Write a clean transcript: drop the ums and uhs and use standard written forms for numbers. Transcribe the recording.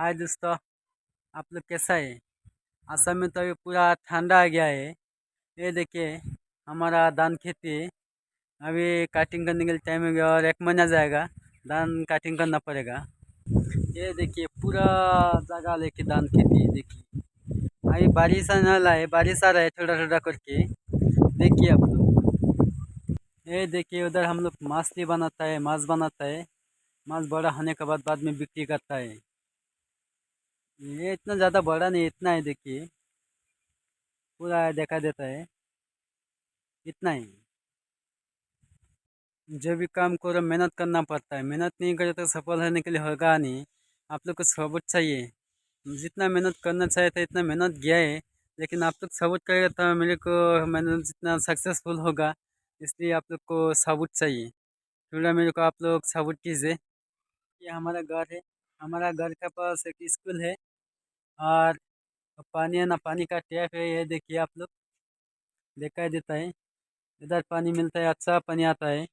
हाय दोस्तों। आप लोग कैसा है? असम में तो अभी पूरा ठंडा आ गया है। ये देखिए, हमारा धान खेती अभी काटिंग करने के लिए टाइम हो गया और 1 महीना जाएगा। धान काटिंग करना पड़ेगा। ये देखिए पूरा जगह लेके धान खेती है, देखिए। अभी बारिश आने वाला है, बारिश आ रहा है थोड़ा थोड़ा करके। देखिए आप लोग। ये देखिए उधर हम लोग मछली बनाता है, मांस बनाता है। मांस बड़ा होने के बाद में बिक्री करता है। ये इतना ज़्यादा बड़ा नहीं, इतना है देखिए। पूरा देखा देता है, इतना ही। जो भी काम करो मेहनत करना पड़ता है, मेहनत नहीं करे तो सफल होने के लिए होगा नहीं। आप लोग को सबूत चाहिए। जितना मेहनत करना चाहिए था इतना मेहनत किया है। लेकिन आप लोग सबूत करेगा तो मेरे को मेहनत जितना सक्सेसफुल होगा। इसलिए आप लोग को सबूत चाहिए। थोड़ा मेरे को आप लोग सबूत कीजिए। ये हमारा घर है। हमारा घर के पास एक स्कूल है। और पानी है ना, पानी का टैप है, ये देखिए आप लोग। दिखाई देता है। इधर पानी मिलता है, अच्छा पानी आता है।